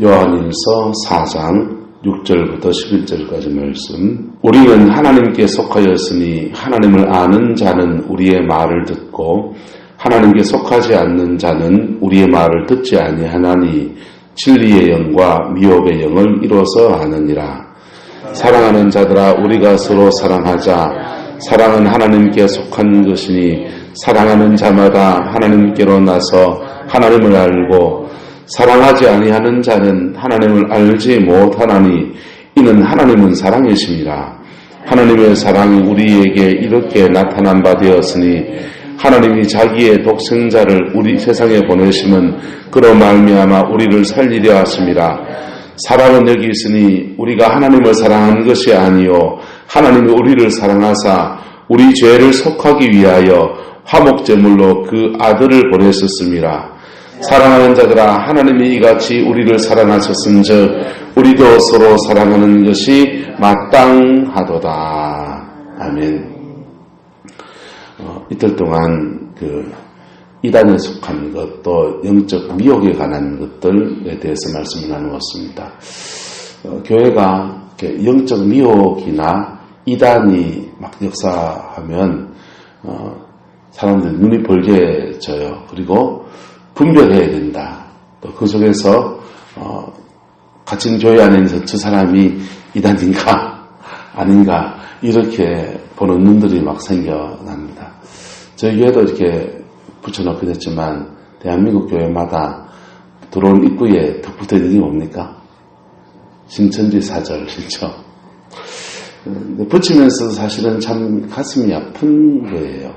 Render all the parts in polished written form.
요한일서 4장 6절부터 11절까지 말씀. 우리는 하나님께 속하였으니 하나님을 아는 자는 우리의 말을 듣고 하나님께 속하지 않는 자는 우리의 말을 듣지 아니하나니 진리의 영과 미혹의 영을 이루어서 아느니라. 사랑하는 자들아, 우리가 서로 사랑하자. 사랑은 하나님께 속한 것이니 사랑하는 자마다 하나님께로 나서 하나님을 알고 사랑하지 아니하는 자는 하나님을 알지 못하나니 이는 하나님은 사랑이심이라. 하나님의 사랑이 우리에게 이렇게 나타난 바 되었으니 하나님이 자기의 독생자를 우리 세상에 보내심은 그로 말미암아 우리를 살리려 하심이라. 사랑은 여기 있으니 우리가 하나님을 사랑한 것이 아니요 하나님이 우리를 사랑하사 우리 죄를 속하기 위하여 화목제물로 그 아들을 보내셨음이라. 사랑하는 자들아, 하나님이 이같이 우리를 사랑하셨은즉 우리도 서로 사랑하는 것이 마땅하도다. 아멘. 이틀 동안 이단에 속한 것, 또 영적 미혹에 관한 것들에 대해서 말씀을 나누었습니다. 교회가 영적 미혹이나 이단이 막 역사하면 사람들이 눈이 벌게져요. 그리고 분별해야 된다. 또 그 속에서 갇힌 교회 안에서 저 사람이 이단인가 아닌가 이렇게 보는 눈들이 막 생겨납니다. 저희 교회도 이렇게 붙여놓게 됐지만 대한민국 교회마다 들어온 입구에 턱 붙어있는 게 뭡니까? 신천지 사절이죠. 붙이면서 사실은 참 가슴이 아픈 거예요.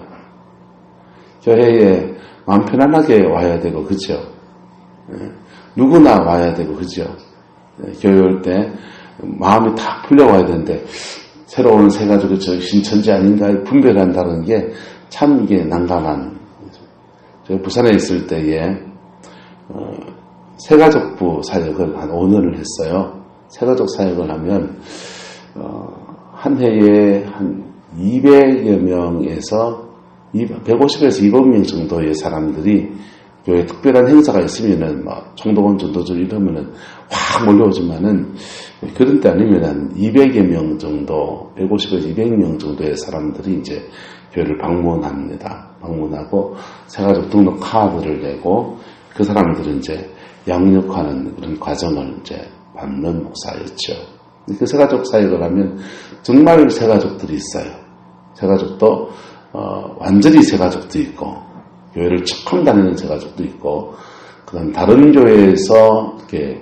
교회에 마음 편안하게 와야 되고, 그죠? 누구나 와야 되고, 그죠? 교회 올 때 마음이 다 풀려와야 되는데, 새로 오는 새 가족이 저 신천지 아닌가 분별한다는 게 참 이게 난감한. 제가 부산에 있을 때에, 새가족부 사역을 한 5년을 했어요. 새가족 사역을 하면, 한 해에 한 200여 명에서 150에서 200명 정도의 사람들이 교회 특별한 행사가 있으면은 총동원 전도절 이러면은 확 몰려오지만은 그런 때 아니면은 200여 명 정도, 150에서 200명 정도의 사람들이 이제 교회를 방문합니다. 방문하고 새가족 등록 카드를 내고 그 사람들은 이제 양육하는 그런 과정을 이제 받는 목사였죠. 그 새가족 사역을 하면 정말 새가족들이 있어요. 새가족도 완전히 새가족도 있고, 교회를 처음 다니는 새가족도 있고, 그 다음 다른 교회에서 이렇게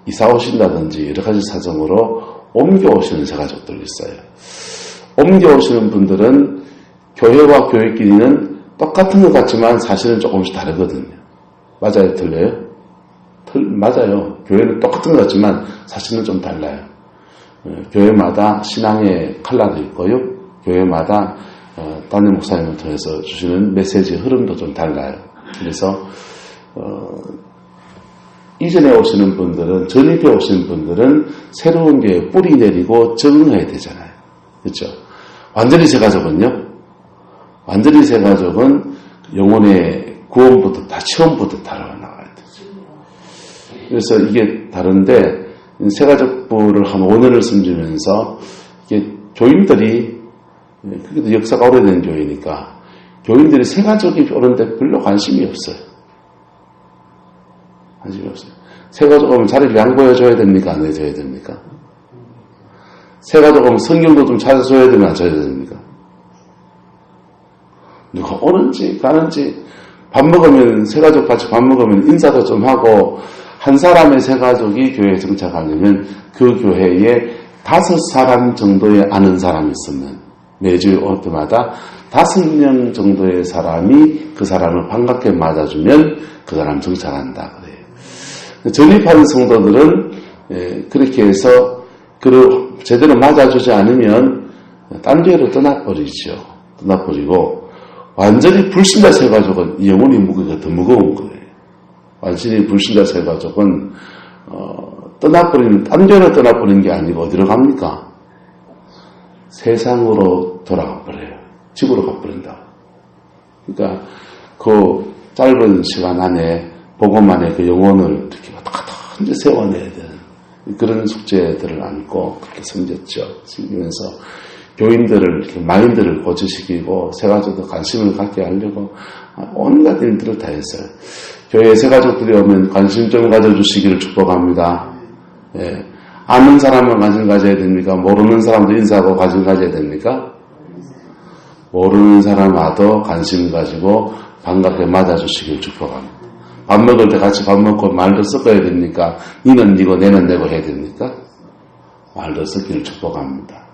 이사 오신다든지 여러 가지 사정으로 옮겨오시는 새가족들이 있어요. 옮겨오시는 분들은 교회와 교회끼리는 똑같은 것 같지만 사실은 조금씩 다르거든요. 맞아요? 틀려요? 맞아요. 교회는 똑같은 것 같지만 사실은 좀 달라요. 교회마다 신앙의 컬러도 있고요. 교회마다 담임 목사님을 통해서 주시는 메시지 흐름도 좀 달라요. 그래서 이전에 오시는 분들은, 전입해 오시는 분들은 새로운 교회에 뿌리 내리고 적응해야 되잖아요. 그렇죠? 완전히 새 가족은요? 완전히 새 가족은 영혼의 구원부터 다 처음부터 달아나가야 되죠. 그래서 이게 다른데 새 가족부를 한 5년을 섬기면서 이게 교인들이 그게 역사가 오래된 교회니까 교인들이 새가족이 오는데 별로 관심이 없어요. 관심이 없어요. 새가족 오면 자리를 양보해줘야 됩니까? 안 해줘야 됩니까? 새가족 오면 성경도 좀 찾아줘야 되면 안 줘야 됩니까? 누가 오는지 가는지 밥 먹으면 새가족 같이 밥 먹으면 인사도 좀 하고 한 사람의 새가족이 교회에 정착하려면 그 교회에 5사람 정도의 아는 사람이 있으면 매주 올 때마다 5명 정도의 사람이 그 사람을 반갑게 맞아주면 그 사람 정착한다 그래요. 전입하는 성도들은 그렇게 해서 그를 제대로 맞아주지 않으면 딴 교회로 떠나버리죠. 떠나버리고 완전히 불신자 새가족은 영혼의 무게가 더 무거운 거예요. 완전히 불신자 새가족은 떠나버리는 딴 교회로 떠나버리는 게 아니고 어디로 갑니까? 세상으로 돌아가 버려요. 집으로 가버린다. 그러니까 그 짧은 시간 안에 복음 안에 그 영혼을 이렇게 왔다 갔다 현재 세워내야 되는 그런 숙제들을 안고 그렇게 섬겼죠. 섬기면서 교인들을 이렇게 마인드를 고쳐시키고 새가족도 관심을 갖게 하려고 온갖 일들을 다 했어요. 교회에 새가족들이 오면 관심 좀 가져주시기를 축복합니다. 예. 아는 사람만 관심 가져야 됩니까? 모르는 사람도 인사하고 관심 가져야 됩니까? 모르는 사람 와도 관심 가지고 반갑게 맞아주시길 축복합니다. 밥 먹을 때 같이 밥 먹고 말도 섞어야 됩니까? 니는 니고 내는 내고 해야 됩니까? 말도 섞기를 축복합니다.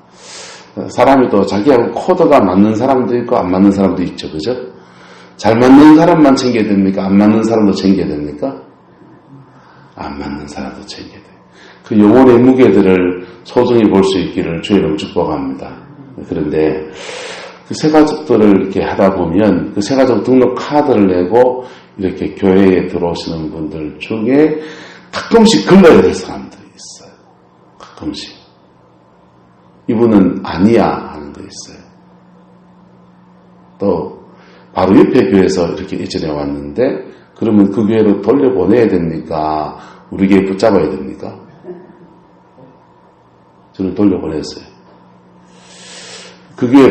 사람이 또 자기하고 코드가 맞는 사람도 있고 안 맞는 사람도 있죠. 그죠? 잘 맞는 사람만 챙겨야 됩니까? 안 맞는 사람도 챙겨야 됩니까? 안 맞는 사람도 챙겨야 돼요. 그 영혼의 무게들을 소중히 볼 수 있기를 주의 이름으로 축복합니다. 그런데 그 새가족들을 이렇게 하다 보면 그 새가족 등록 카드를 내고 이렇게 교회에 들어오시는 분들 중에 가끔씩 걸러야 될 사람들이 있어요. 가끔씩. 이분은 아니야 하는 거 있어요. 또 바로 옆에 교회에서 이렇게 이전해 왔는데 그러면 그 교회로 돌려보내야 됩니까? 우리 교회 붙잡아야 됩니까? 저는 돌려보냈어요. 그 교회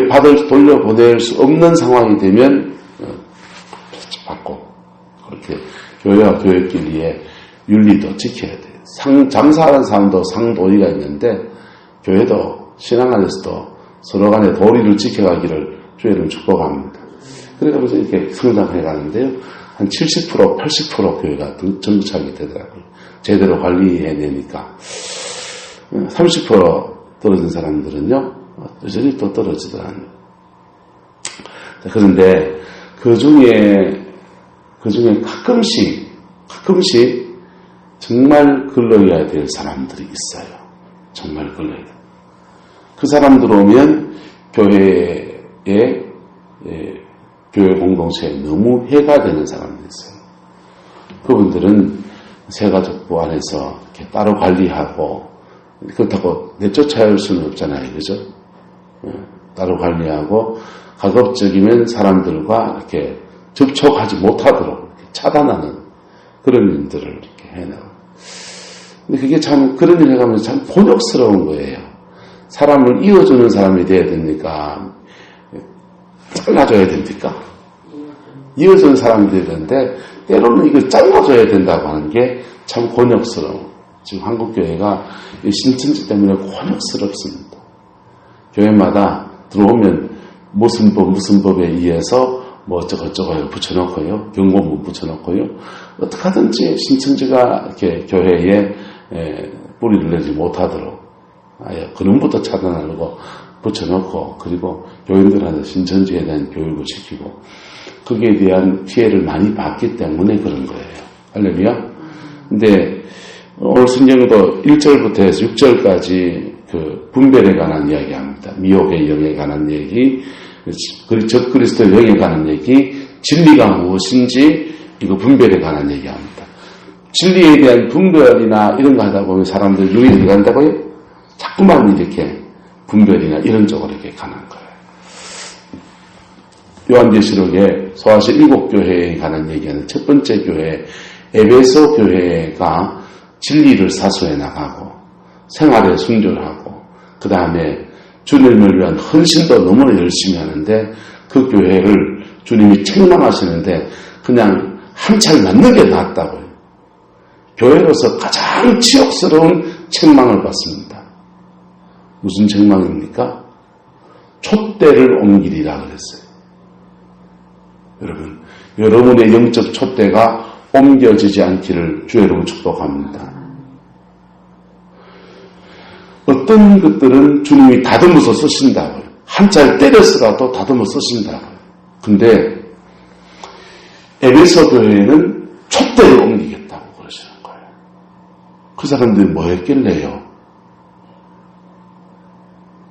돌려보낼 수 없는 상황이 되면 받고 그렇게 교회와 교회끼리의 윤리도 지켜야 돼요. 장사하는 사람도 상도리가 있는데 교회도 신앙 안에서도 서로 간의 도리를 지켜가기를 주의를 축복합니다. 그래가면서 이렇게 성장해 가는데요. 한 70%, 80% 교회가 정착이 되더라고요. 제대로 관리해내니까. 30% 떨어진 사람들은요, 여전히 또 떨어지더라고요. 그런데 그 중에 가끔씩 정말 걸러야 될 사람들이 있어요. 정말 걸러야 돼요. 그 사람들 오면 교회 공동체에 너무 해가 되는 사람들이 있어요. 그분들은 새가족부 안에서 이렇게 따로 관리하고, 그렇다고 내쫓아야 할 수는 없잖아요. 그죠? 따로 관리하고, 가급적이면 사람들과 이렇게 접촉하지 못하도록 이렇게 차단하는 그런 일들을 이렇게 해나가요. 근데 그게 참, 그런 일을 해가면서 참 곤욕스러운 거예요. 사람을 이어주는 사람이 돼야 됩니까? 잘라줘야 됩니까? 이어주는 사람이 돼야 되는데 때로는 이걸 잘라줘야 된다고 하는 게 참 곤욕스러워. 지금 한국교회가 신천지 때문에 곤욕스럽습니다. 교회마다 들어오면 무슨 법에 의해서 뭐 어쩌고저쩌고 붙여놓고요. 경고문 붙여놓고요. 어떻게 하든지 신천지가 이렇게 교회에 뿌리를 내지 못하도록 아예 그놈부터 차단하려고 붙여놓고 그리고 교인들한테 신천지에 대한 교육을 시키고 거기에 대한 피해를 많이 받기 때문에 그런 거예요. 할렐루야. 근데 오늘 성경도 1절부터 해서 6절까지 그 분별에 관한 이야기합니다. 미혹의 영에 관한 얘기, 적그리스도의 영에 관한 얘기, 진리가 무엇인지 이거 분별에 관한 얘기합니다. 진리에 대한 분별이나 이런 거 하다 보면 사람들 눈이 들어간다고요? 자꾸만 이렇게 분별이나 이런 쪽으로 이렇게 가는 거예요. 요한계시록에 소아시 7교회에 관한 얘기하는 첫 번째 교회, 에베소 교회가 진리를 사수해 나가고 생활에 순결하고 그 다음에 주님을 위한 헌신도 너무나 열심히 하는데 그 교회를 주님이 책망하시는데 그냥 한참 맞는 게 낫다고요. 교회로서 가장 치욕스러운 책망을 받습니다. 무슨 책망입니까? 촛대를 옮기리라 그랬어요. 여러분, 여러분의 영적 촛대가 옮겨지지 않기를 주의 이름으로 축복합니다. 어떤 것들은 주님이 다듬어서 쓰신다고요. 한자를 때려서라도 다듬어 쓰신다고요. 근데 에베소 교회는 촛대를 옮기겠다고 그러시는 거예요. 그 사람들이 뭐 했길래요?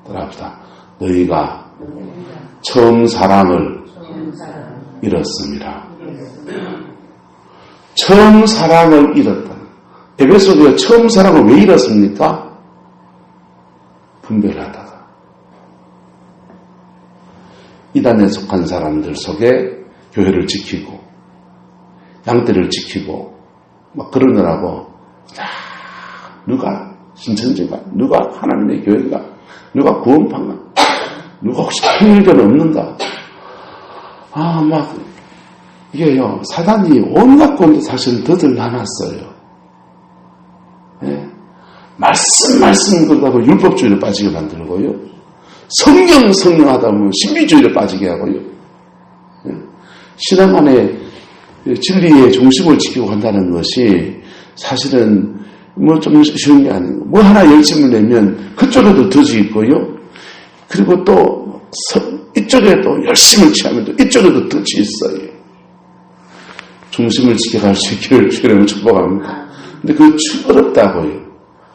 따라합시다. 너희가 처음 사랑을 잃었습니다. 처음 사랑을 잃었다. 에베소 교회가 처음 사랑을 왜 잃었습니까? 분별하다가 이단에 속한 사람들 속에 교회를 지키고 양떼를 지키고 막 그러느라고 자, 누가 신천지가, 누가 하나님의 교회가, 누가 구원파가, 누가 혹시 통일교는 없는가? 이게요, 사단이 온갖 건데 사실 더들 나눴어요. 예? 말씀 그러다가 율법주의로 빠지게 만들고요. 성령 하다 보면 신비주의로 빠지게 하고요. 예? 신앙 안에 진리의 중심을 지키고 간다는 것이 사실은 좀 쉬운 게 아니고, 하나 열심을 내면 그쪽에도 덫이 있고요. 그리고 또 이쪽에 또 열심을 취하면 또 이쪽에도 덫이 있어요. 중심을 지켜갈 수 있기를 주님을 축복합니다. 근데 그거 어렵다고요.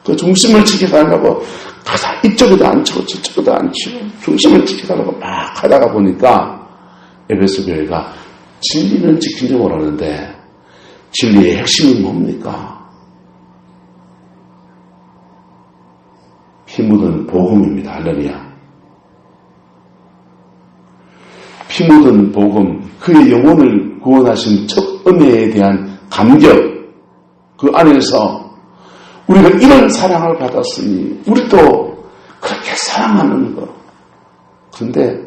그 중심을 지켜가려고 이쪽에도 안 치고 저쪽에도 안 치고 중심을 지켜가려고 막 하다가 보니까 에베소 교회가 진리는 지킨 줄 모르는데 진리의 핵심은 뭡니까? 피 묻은 복음입니다. 할렐루야. 피 묻은 복음, 그의 영혼을 구원하신 첫 은혜에 대한 감격, 그 안에서 우리가 이런 사랑을 받았으니 우리도 그렇게 사랑하는 것. 그런데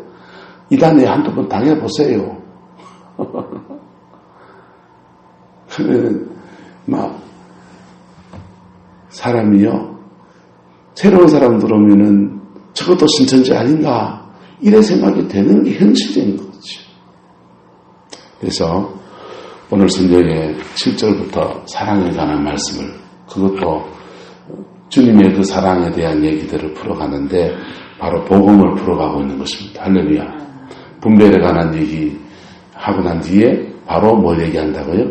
이단에 한두 번 당해보세요. 그러면 사람이요, 새로운 사람 들어오면은 저것도 신천지 아닌가 이래 생각이 되는 게 현실인 거죠. 그래서 오늘 성경의 7절부터 사랑에 관한 말씀을, 그것도 주님의 그 사랑에 대한 얘기들을 풀어가는데 바로 복음을 풀어가고 있는 것입니다. 할렐루야. 분별에 관한 얘기 하고 난 뒤에 바로 뭘 얘기한다고요?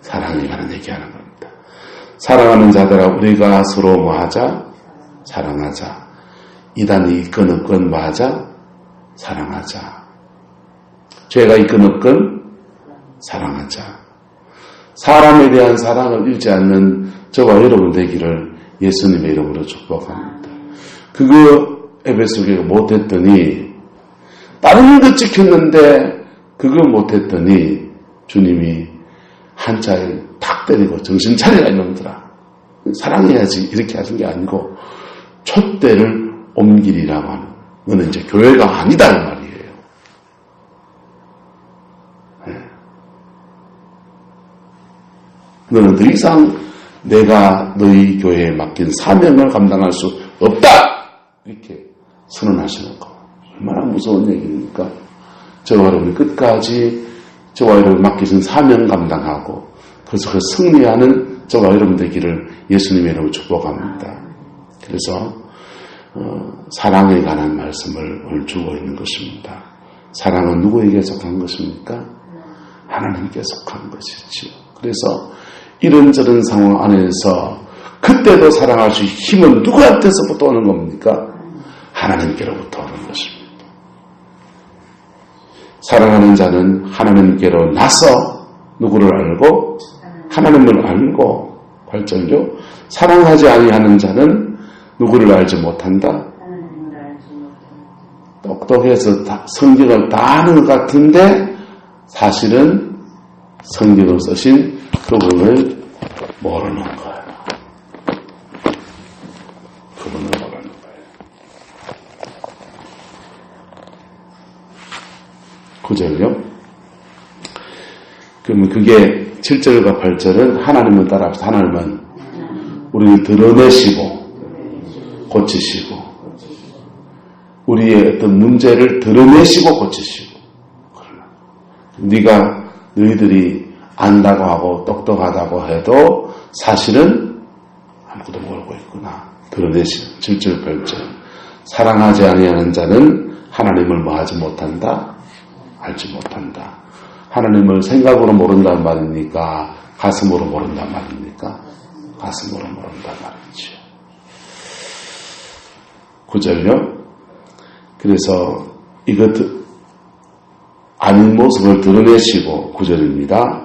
사랑에 관한 얘기하는 겁니다. 사랑하는 자들아 우리가 서로 뭐하자? 사랑하자. 이단이 있건 없건 뭐하자? 사랑하자. 죄가 있건 없건 사랑하자. 사람에 대한 사랑을 잃지 않는 저와 여러분 되기를 예수님의 이름으로 축복합니다. 그거 에베소 교회가 못했더니 다른 것 지켰는데 그거 못했더니 주님이 한자에 탁 때리고 정신 차리라 이놈들아. 사랑해야지 이렇게 하신 게 아니고 촛대를 옮기리라고 하는, 너는 이제 교회가 아니다 이 말이에요. 네. 너는 더 이상 내가 너희 교회에 맡긴 사명을 감당할 수 없다 이렇게 선언하시는 거. 얼마나 무서운 얘기입니까? 저와 여러분이 끝까지 저와 여러분 맡기신 사명 감당하고 그래서 그 승리하는 저와 여러분 되기를 예수님의 이름으로 축복합니다. 그래서 사랑에 관한 말씀을 오늘 주고 있는 것입니다. 사랑은 누구에게 속한 것입니까? 하나님께 속한 것이지요. 그래서 이런저런 상황 안에서 그때도 사랑할 수 있는 힘은 누구한테서부터 오는 겁니까? 하나님께로부터 오는 것입니다. 사랑하는 자는 하나님께로 나서 누구를 알고? 하나님을 알고. 8절요. 사랑하지 아니하는 자는 누구를 알지 못한다? 똑똑해서 성경을 다 아는 것 같은데 사실은 성경을 쓰신 그분을 모르는 거예요. 그분을 모르는 거예요. 9절요. 그러면 그게 7절과 8절은 하나님을 따라서 하나님은 우리를 드러내시고 고치시고 우리의 어떤 문제를 드러내시고 고치시고, 그러나 너희들이 안다고 하고 똑똑하다고 해도 사실은 아무것도 모르고 있구나. 드러내시는 7절 8절. 사랑하지 아니하는 자는 하나님을 뭐하지 못한다? 알지 못한다. 하나님을 생각으로 모른단 말입니까? 가슴으로 모른단 말입니까? 가슴으로 모른단 말이죠. 9절요. 그래서 이것 아닌 모습을 드러내시고 9절입니다.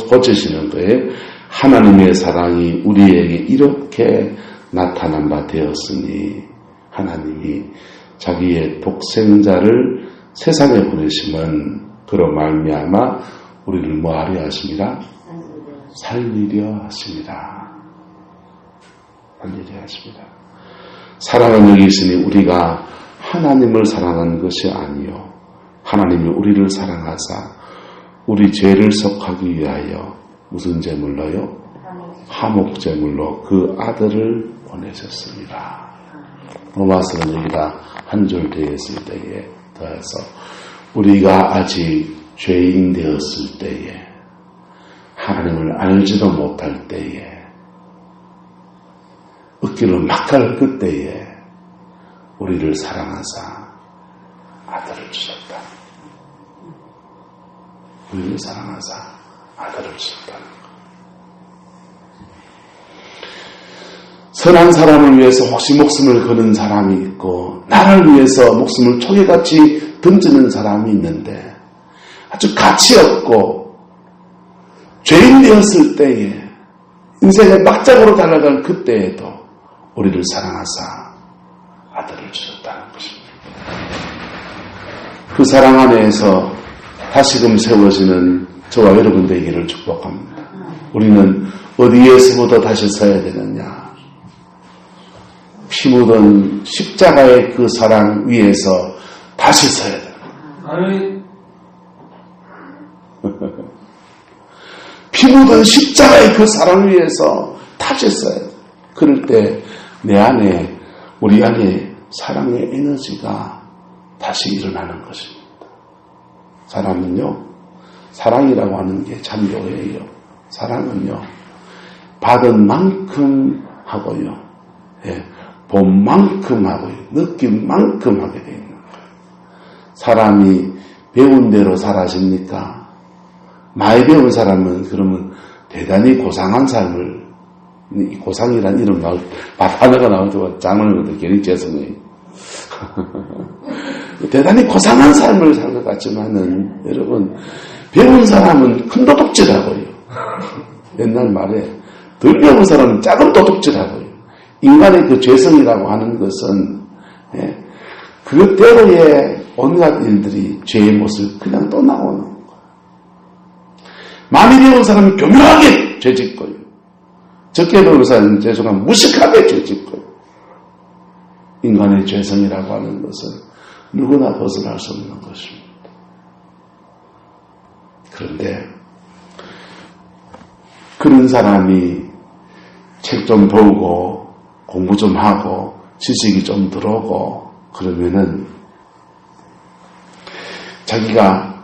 고치시는 거에 하나님의 사랑이 우리에게 이렇게 나타난 바 되었으니 하나님이 자기의 독생자를 세상에 보내시면 그로 말미암아 우리를 뭐하려 하십니다? 살리려 하십니다. 알려줘야 하십니다. 사랑은 여기 있으니 우리가 하나님을 사랑한 것이 아니요 하나님이 우리를 사랑하사 우리 죄를 속하기 위하여 무슨 제물로요? 화목제물로 그 아들을 보내셨습니다. 로마서는 여기다 한 줄 되었을 때에 더해서 우리가 아직 죄인 되었을 때에 하나님을 알지도 못할 때에 얻기를 막할 그때에 우리를 사랑하사 아들을 주셨다. 우리를 사랑하사 아들을 주셨다. 선한 사람을 위해서 혹시 목숨을 거는 사람이 있고 나를 위해서 목숨을 초계같이 던지는 사람이 있는데 아주 가치 없고 죄인 되었을 때에 인생의 막장으로 달려갈 그때에도 우리를 사랑하사 아들을 주셨다는 것입니다. 그 사랑 안에서 다시금 세워지는 저와 여러분 되기를 축복합니다. 우리는 어디에서부터 다시 서야 되느냐? 피 묻은 십자가의 그 사랑 위에서 다시 서야 됩니다. 피 묻은 십자가의 그 사랑 위에서 다시 서야 됩니다. 그럴 때 내 안에, 우리 안에 사랑의 에너지가 다시 일어나는 것입니다. 사람은요, 사랑이라고 하는 게 참 묘해요. 사랑은요, 받은 만큼 하고요, 예, 본 만큼 하고요, 느낀 만큼 하게 되어 있는 거예요. 사람이 배운 대로 살아집니까? 많이 배운 사람은 그러면 대단히 고상한 삶을, 이 고상이란 이름 나올, 단어가 나올 때가 장르는 것도 괜히 죄송해요. 대단히 고상한 삶을 살 것 같지만은, 여러분, 배운 사람은 큰 도둑질하고요. 옛날 말에, 덜 배운 사람은 작은 도둑질하고요. 인간의 그 죄성이라고 하는 것은, 예, 그대로의 온갖 일들이 죄의 모습 그냥 또 나오는 거예요. 많이 배운 사람은 교묘하게 죄짓고요. 적게 배운 사람은 죄송하면 무식하게 죄짓고요. 인간의 죄성이라고 하는 것은 누구나 벗어날 수 없는 것입니다. 그런데 그런 사람이 책 좀 보고 공부 좀 하고 지식이 좀 들어오고 그러면은 자기가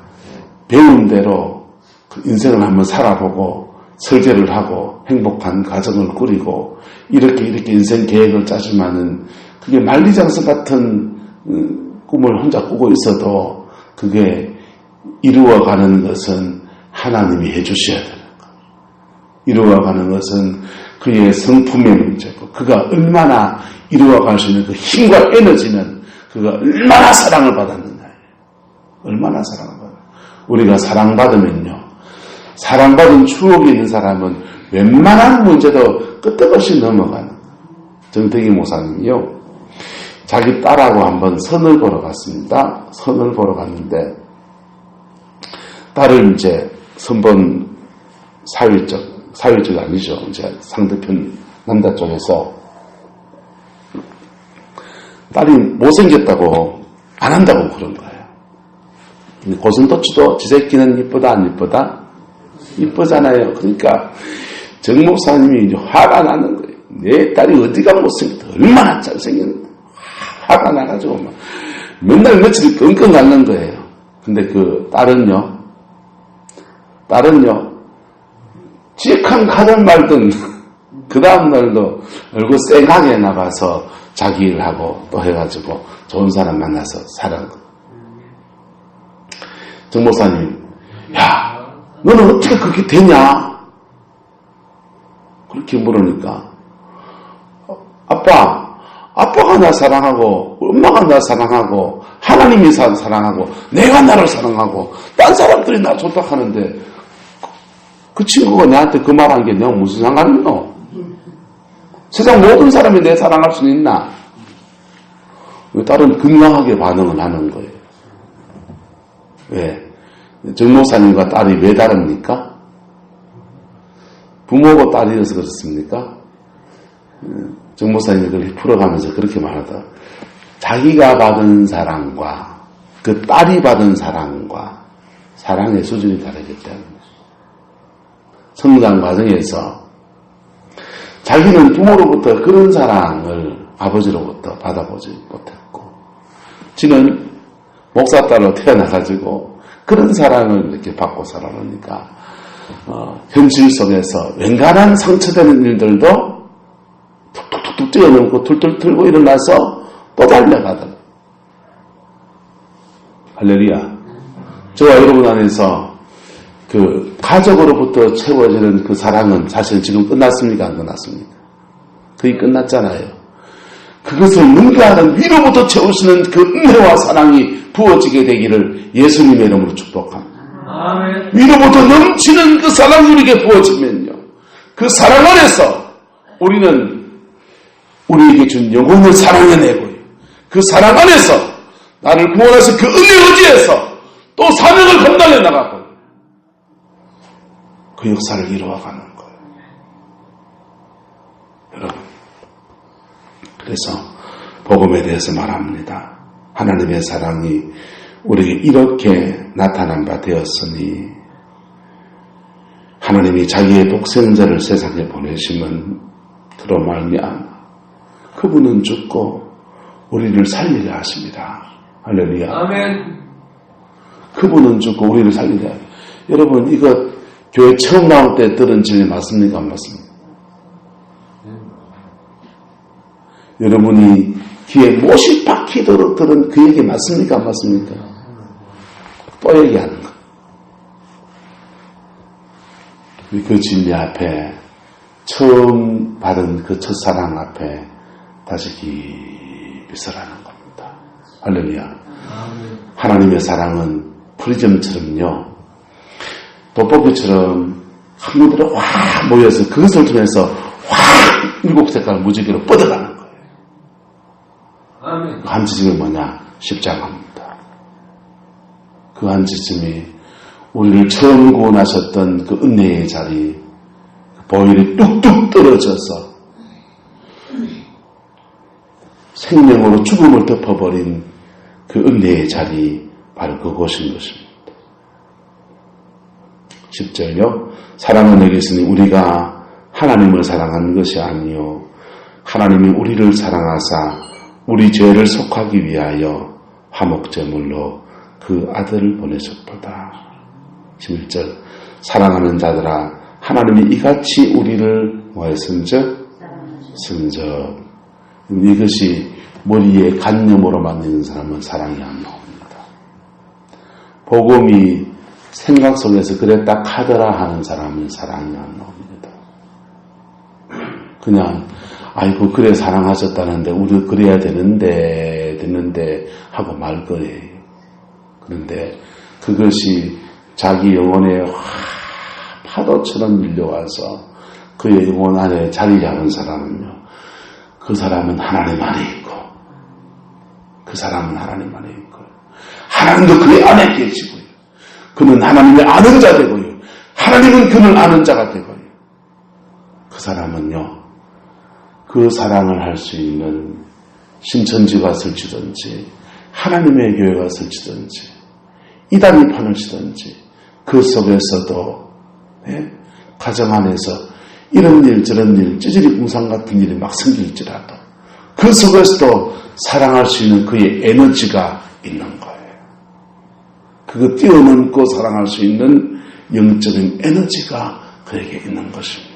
배운 대로 그 인생을 한번 살아보고 설계를 하고 행복한 가정을 꾸리고 이렇게 인생 계획을 짜지만은 그게 만리장성 같은 꿈을 혼자 꾸고 있어도 그게 이루어가는 것은 하나님이 해주셔야 되는 거예요. 이루어가는 것은 그의 성품의 문제고 그가 얼마나 이루어갈 수 있는 그 힘과 에너지는 그가 얼마나 사랑을 받았느냐예요. 얼마나 사랑을 받았느냐. 우리가 사랑받으면요. 사랑받은 추억이 있는 사람은 웬만한 문제도 끝없이 넘어가는 거예요. 정택이 목사님이요. 자기 딸하고 한번 선을 보러 갔습니다. 선을 보러 갔는데 딸을 이제 선본 사회적 아니죠. 이제 상대편 남자 쪽에서 딸이 못생겼다고 안 한다고 그런 거예요. 고슴도치도 지 새끼는 이쁘다 안 이쁘다? 이쁘잖아요. 그러니까 정 목사님이 이제 화가 나는 거예요. 내 딸이 어디가 못생겼다. 얼마나 잘생겼나. 화가 나가지고 막 맨날 며칠 끙끙 앓는 거예요. 근데 그 딸은요, 찌익한 가든 말든 그 다음날도 얼굴 쌩하게 나가서 자기 일하고 또 해가지고 좋은 사람 만나서 사는 거. 정 목사님, 야, 너는 어떻게 그렇게 되냐? 그렇게 물으니까 아빠가 나 사랑하고 엄마가 나 사랑하고 하나님이 사랑하고 내가 나를 사랑하고 딴 사람들이 나 좋다 하는데 그 친구가 나한테 그 말한 게 내가 무슨 상관이 있노? 세상 모든 사람이 내 사랑할 수는 있나? 딸은 건강하게 반응을 하는 거예요. 왜? 정목사님과 딸이 왜 다릅니까? 부모고 딸이어서 그렇습니까? 정 목사님이 그걸 풀어가면서 그렇게 말하다. 자기가 받은 사랑과 그 딸이 받은 사랑과 사랑의 수준이 다르기 때문에 성장 과정에서 자기는 부모로부터 그런 사랑을 아버지로부터 받아보지 못했고 지는 목사 딸로 태어나가지고 그런 사랑을 이렇게 받고 살아보니까 현실 속에서 웬간한 상처되는 일들도 툭툭툭툭 뛰어넘고 툴툴 틀고 일어나서 또 달려가더라. 할렐루야. 저와 여러분 안에서 그 가족으로부터 채워지는 그 사랑은 사실 지금 끝났습니까? 안 끝났습니까? 거의 끝났잖아요. 그것을 능가하는 위로부터 채우시는 그 은혜와 사랑이 부어지게 되기를 예수님의 이름으로 축복합니다. 아멘. 위로부터 넘치는 그 사랑이 우리에게 부어지면요. 그 사랑 안에서 우리는 우리에게 준 영혼을 사랑해내고요. 그 사랑 안에서 나를 구원하신 그 은혜 의지에서 또 사명을 감당해 나가고 그 역사를 이루어가는 거예요. 여러분, 그래서 복음에 대해서 말합니다. 하나님의 사랑이 우리에게 이렇게 나타난 바 되었으니 하나님이 자기의 독생자를 세상에 보내심은 그로 말미암아 그분은 죽고 우리를 살리려 하십니다. 할렐루야. 아멘. 그분은 죽고 우리를 살리려 하십니다. 여러분 이거 교회 처음 나올 때 들은 진리 맞습니까? 안 맞습니까? 여러분이 귀에 못이 박히도록 들은 그 얘기 맞습니까? 안 맞습니까? 또 얘기하는 거. 그 진리 앞에 처음 받은 그 첫사랑 앞에 다시 깊이 서라는 겁니다. 할렐루야. 하나님의 사랑은 프리즘처럼요. 돋보기처럼 한무대로 확 모여서 그것을 통해서 확 일곱 색깔 무지개로 뻗어가는 거예요. 그 한 지점이 뭐냐? 십자가입니다. 그 한 지점이 우리를 처음 구원하셨던 그 은혜의 자리, 보혈이 뚝뚝 떨어져서 생명으로 죽음을 덮어버린 그 은혜의 자리, 바로 그곳인 것입니다. 10절요. 사랑은 여기 있으니 우리가 하나님을 사랑한 것이 아니요 하나님이 우리를 사랑하사 우리 죄를 속하기 위하여 화목제물로 그 아들을 보내셨도다. 11절. 사랑하는 자들아 하나님이 이같이 우리를 뭐했은즉 승적. 이것이 머리에 간념으로 만드는 사람은 사랑이 안 나옵니다. 복음이 생각 속에서 그랬다 카더라 하는 사람은 사랑이 안 나옵니다. 그냥 아이고 그래 사랑하셨다는데 우리 그래야 되는데 하고 말 거예요. 그런데 그것이 자기 영혼에 파도처럼 밀려와서 그의 영혼 안에 자리 잡은 사람은요. 그 사람은 하나님 안에 있고 그 사람은 하나님 안에 있고 하나님도 그의 안에 계시고요. 그는 하나님의 아는 자 되고요. 하나님은 그를 아는 자가 되고요. 그 사람은요. 그 사랑을 할 수 있는 신천지가 설치든지 하나님의 교회가 설치든지 이단이판을 치든지 그 속에서도 가정 안에서 이런 일 저런 일 찌질이 궁상 같은 일이 막 생길지라도 그 속에서도 사랑할 수 있는 그의 에너지가 있는 거예요. 그거 뛰어넘고 사랑할 수 있는 영적인 에너지가 그에게 있는 것입니다.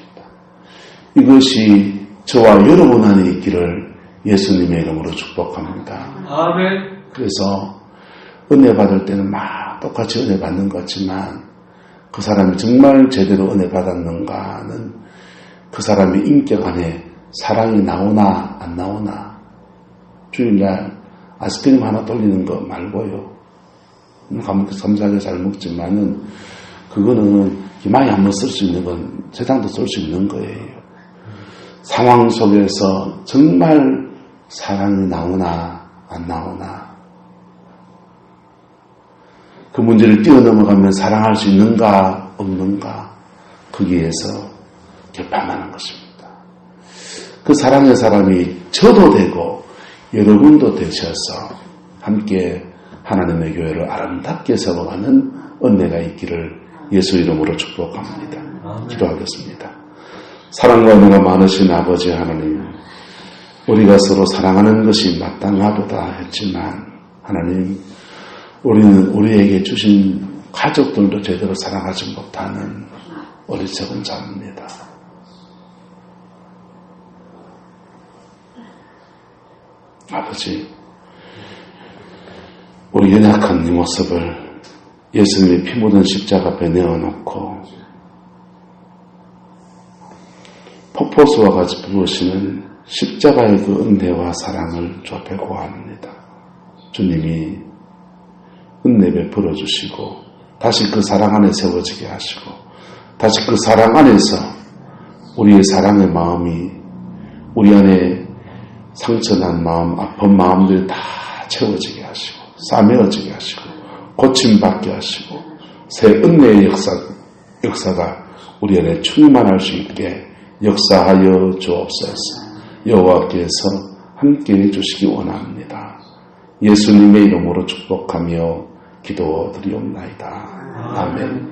이것이 저와 여러분 안에 있기를 예수님의 이름으로 축복합니다. 아멘. 그래서 은혜 받을 때는 막 똑같이 은혜 받는 것 같지만 그 사람이 정말 제대로 은혜 받았는가는 그 사람의 인격 안에 사랑이 나오나 안 나오나 주일날 아이스크림 하나 돌리는 거 말고요. 감사하게 잘 먹지만은 그거는 기만이 한번 쓸 수 있는 건 세상도 쓸 수 있는 거예요. 상황 속에서 정말 사랑이 나오나 안 나오나 그 문제를 뛰어넘어가면 사랑할 수 있는가 없는가 거기에서 결판하는 것입니다. 그 사랑의 사람이 저도 되고 여러분도 되셔서 함께 하나님의 교회를 아름답게 세워가는 은혜가 있기를 예수 이름으로 축복합니다. 기도하겠습니다. 사랑과 은혜가 많으신 아버지 하나님, 우리가 서로 사랑하는 것이 마땅하도다 했지만 하나님, 우리는 우리에게 주신 가족들도 제대로 사랑하지 못하는 어리석은 자입니다. 아버지, 우리 연약한 이 모습을 예수님의 피 묻은 십자가 앞에 내어놓고 폭포수와 같이 부으시는 십자가의 그 은혜와 사랑을 주 앞에 고합니다. 주님이 은혜 베풀어 주시고 다시 그 사랑 안에 세워지게 하시고 다시 그 사랑 안에서 우리의 사랑의 마음이 우리 안에 상처난 마음, 아픈 마음들이 다 채워지게 하시고 싸매어지게 하시고 고침받게 하시고 새 은혜의 역사가 우리 안에 충만할 수 있게 역사하여 주옵소서. 여호와께서 함께해 주시기 원합니다. 예수님의 이름으로 축복하며 기도드리옵나이다. 아멘.